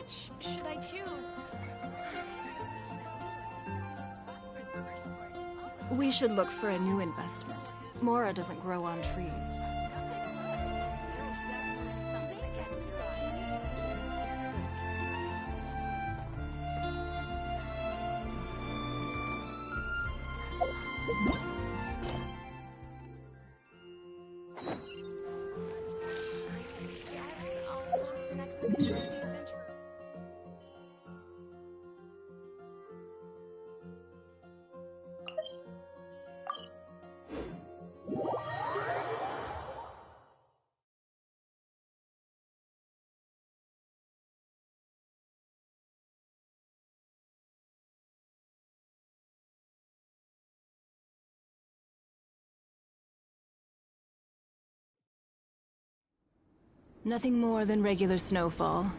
Which should I choose? We should look for a new investment. Mora doesn't grow on trees. Nothing more than regular snowfall.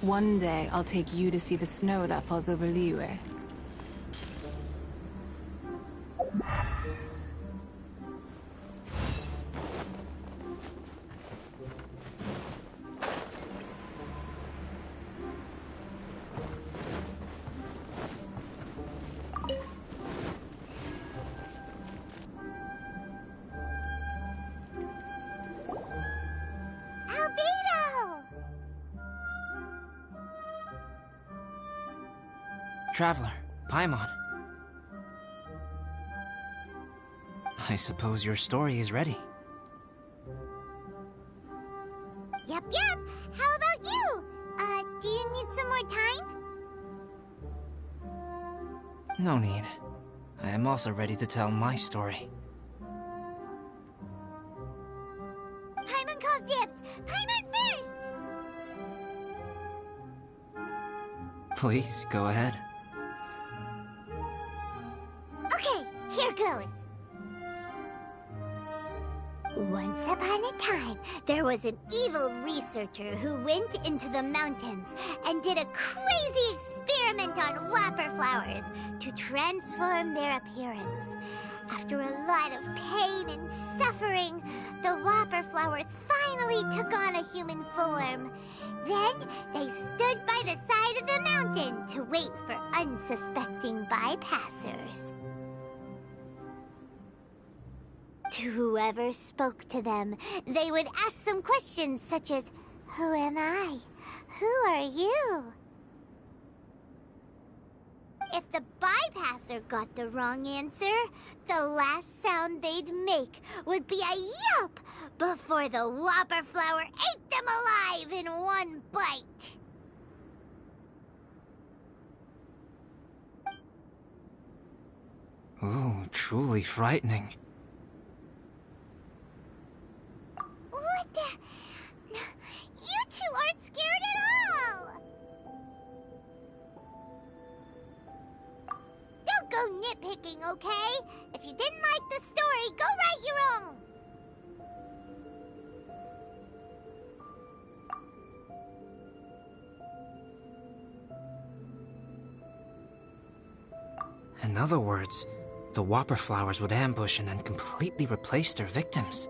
One day, I'll take you to see the snow that falls over Liyue. Traveler, Paimon. I suppose your story is ready. Yep. How about you? Do you need some more time? No need. I am also ready to tell my story. Paimon calls dibs! Paimon first! Please, go ahead. Okay, here goes. Once upon a time, there was an evil researcher who went into the mountains and did a crazy experiment on whopper flowers to transform their appearance. After a lot of pain and suffering, the whopper flowers finally took on a human form. Then they stood by the side of the mountain to wait for unsuspecting bypassers. To whoever spoke to them, they would ask them questions such as, "Who am I? Who are you?" If the bypasser got the wrong answer, the last sound they'd make would be a yelp before the whopper flower ate them alive in one bite. Ooh, truly frightening. What the? You two aren't scared at all! Don't go nitpicking, okay? If you didn't like the story, go write your own! In other words, the whopper flowers would ambush and then completely replace their victims.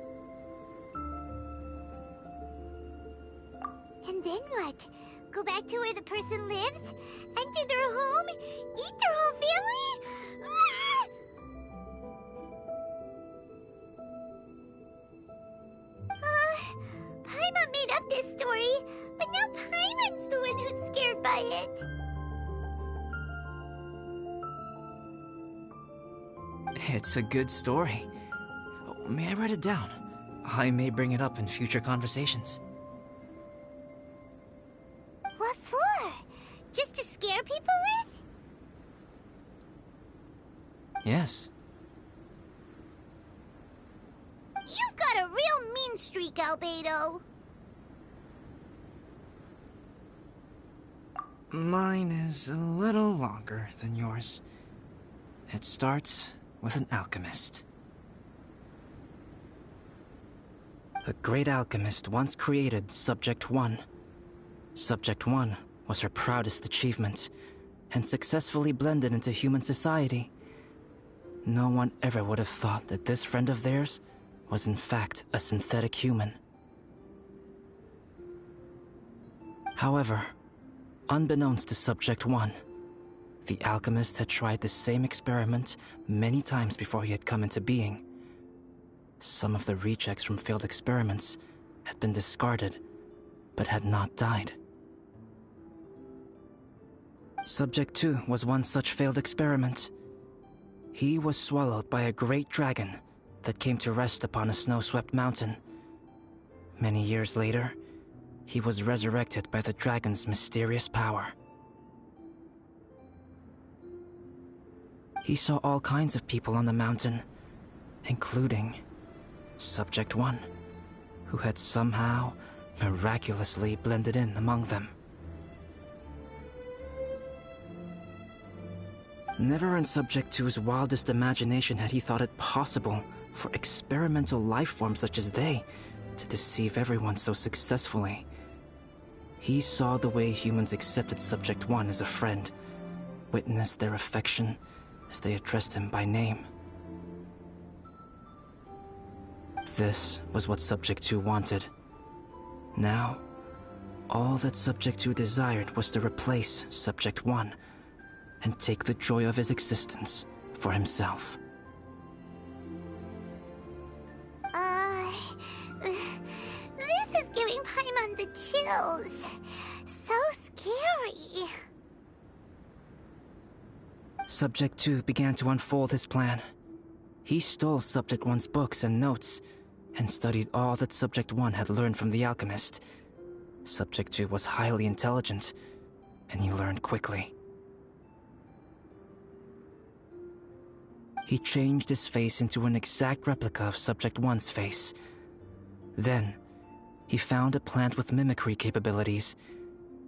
And then what? Go back to where the person lives? Enter their home? Eat their whole family? Ah! Paimon made up this story, but now Paimon's the one who's scared by it. It's a good story. May I write it down? I may bring it up in future conversations. What for? Just to scare people with? Yes. You've got a real mean streak, Albedo. Mine is a little longer than yours. It starts with an alchemist. A great alchemist once created Subject 1. Subject 1 was her proudest achievement, and successfully blended into human society. No one ever would have thought that this friend of theirs was in fact a synthetic human. However, Unbeknownst to Subject 1, the alchemist had tried the same experiment many times before he had come into being. Some of the rejects from failed experiments had been discarded, but had not died. Subject 2 was one such failed experiment. He was swallowed by a great dragon that came to rest upon a snow-swept mountain. Many years later, he was resurrected by the dragon's mysterious power. He saw all kinds of people on the mountain, including Subject 1, who had somehow miraculously blended in among them. Never in Subject 2's wildest imagination had he thought it possible for experimental life forms such as they to deceive everyone so successfully. He saw the way humans accepted Subject 1 as a friend, witnessed their affection as they addressed him by name. This was what Subject 2 wanted. Now, all that Subject 2 desired was to replace Subject 1 and take the joy of his existence for himself. This is giving Paimon the chills. So scary. Subject 2 began to unfold his plan. He stole Subject 1's books and notes, and studied all that Subject 1 had learned from the alchemist. Subject 2 was highly intelligent, and he learned quickly. He changed his face into an exact replica of Subject 1's face. Then, he found a plant with mimicry capabilities,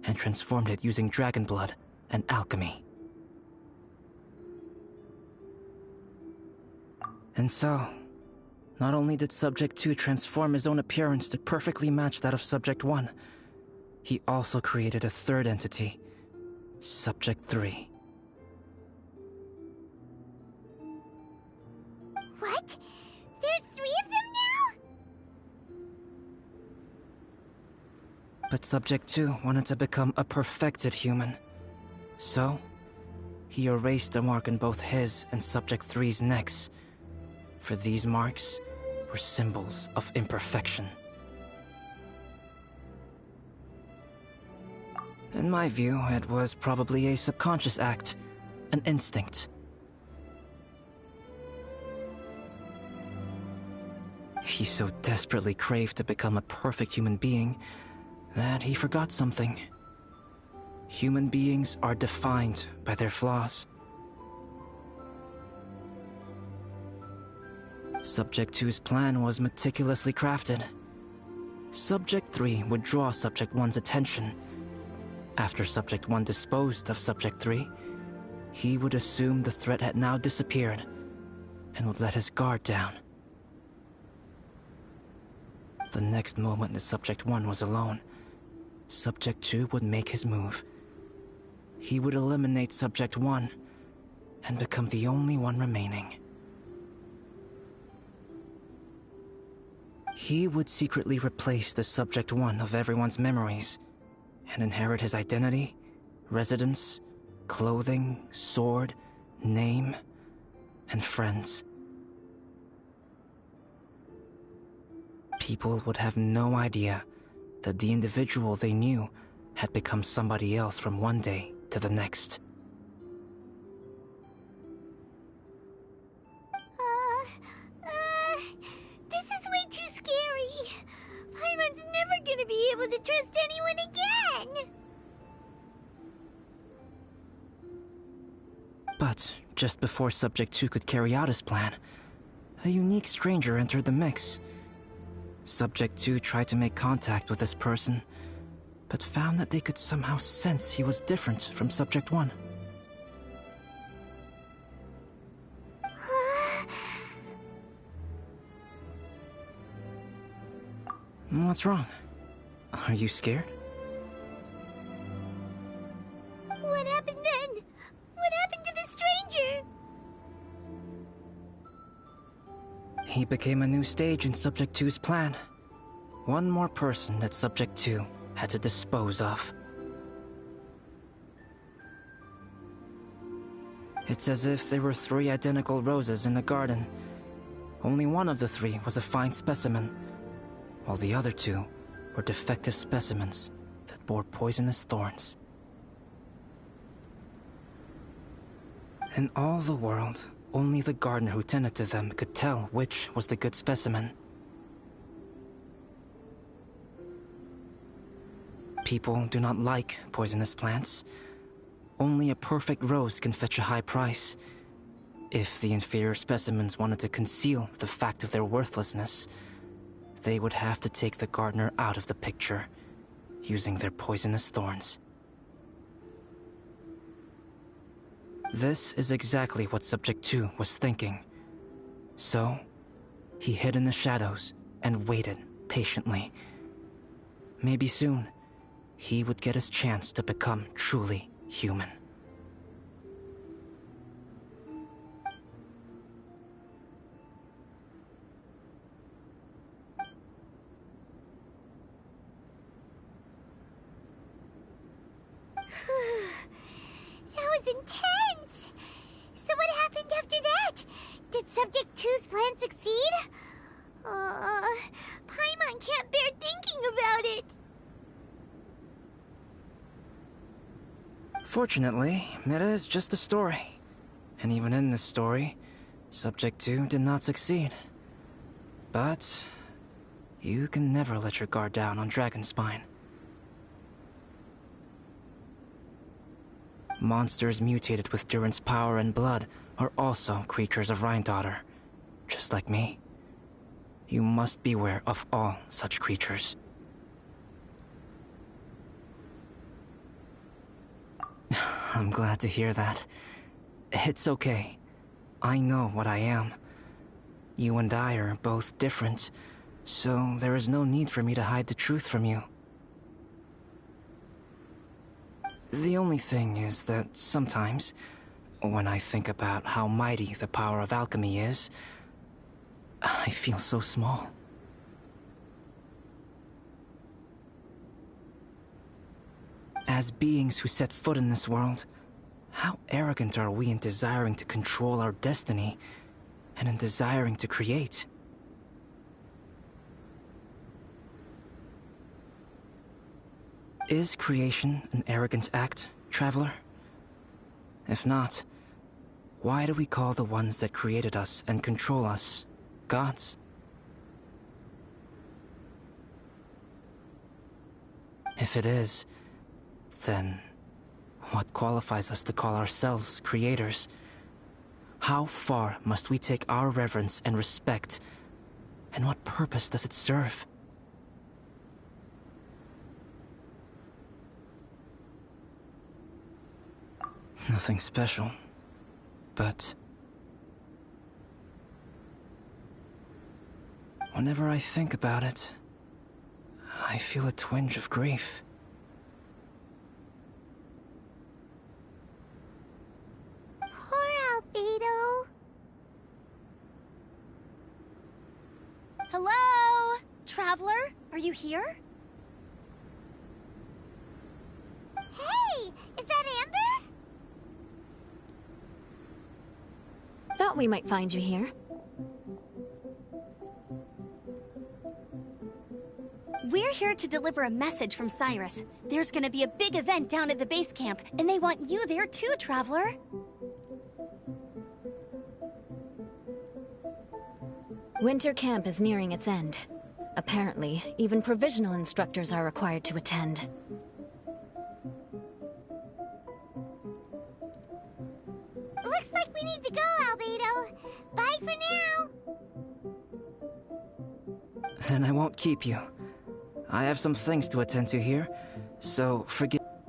and transformed it using dragon blood and alchemy. And so, not only did Subject 2 transform his own appearance to perfectly match that of Subject 1, he also created a third entity, Subject 3. What? There's 3 of them now? But Subject 2 wanted to become a perfected human. So, he erased a mark in both his and Subject 3's necks. For these marks were symbols of imperfection. In my view, it was probably a subconscious act, an instinct. He so desperately craved to become a perfect human being that he forgot something. Human beings are defined by their flaws. Subject 2's plan was meticulously crafted. Subject 3 would draw Subject 1's attention. After Subject 1 disposed of Subject 3, he would assume the threat had now disappeared and would let his guard down. The next moment that Subject 1 was alone, Subject 2 would make his move. He would eliminate Subject 1 and become the only one remaining. He would secretly replace the Subject 1 of everyone's memories and inherit his identity, residence, clothing, sword, name, and friends. People would have no idea that the individual they knew had become somebody else from one day to the next. This is way too scary. Paimon's never gonna be able to trust anyone again. But just before Subject 2 could carry out his plan, a unique stranger entered the mix. Subject 2 tried to make contact with this person, but found that they could somehow sense he was different from Subject 1. What's wrong? Are you scared? What happened then? What happened to the stranger? He became a new stage in Subject 2's plan. One more person that Subject 2 had to dispose of. It's as if there were 3 identical roses in a garden. Only one of the 3 was a fine specimen, while the other 2 were defective specimens that bore poisonous thorns. In all the world, only the gardener who tended to them could tell which was the good specimen. People do not like poisonous plants. Only a perfect rose can fetch a high price. If the inferior specimens wanted to conceal the fact of their worthlessness, they would have to take the gardener out of the picture, using their poisonous thorns. This is exactly what Subject 2 was thinking. So, he hid in the shadows and waited patiently. Maybe soon, he would get his chance to become truly human. That was intense! So what happened after that? Did Subject 2's plan succeed? Paimon can't bear thinking about it! Fortunately, it is just a story. And even in this story, Subject 2 did not succeed. But you can never let your guard down on Dragonspine. Monsters mutated with Durin's power and blood are also creatures of Rhine-Daughter, just like me. You must beware of all such creatures. I'm glad to hear that. It's okay. I know what I am. You and I are both different, so there is no need for me to hide the truth from you. The only thing is that sometimes, when I think about how mighty the power of alchemy is, I feel so small. As beings who set foot in this world, how arrogant are we in desiring to control our destiny, and in desiring to create? Is creation an arrogant act, traveler? If not, why do we call the ones that created us and control us gods? If it is, then what qualifies us to call ourselves creators? How far must we take our reverence and respect, and what purpose does it serve? Nothing special, but whenever I think about it, I feel a twinge of grief. Poor Albedo. Hello? Traveler? Are you here? Hey! Is that Amber? Thought we might find you here. We're here to deliver a message from Cyrus. There's gonna be a big event down at the base camp, and they want you there too, Traveler. Winter camp is nearing its end. Apparently, even provisional instructors are required to attend. Looks like we need to go, Albedo. Bye for now. Then I won't keep you. I have some things to attend to here, so forgive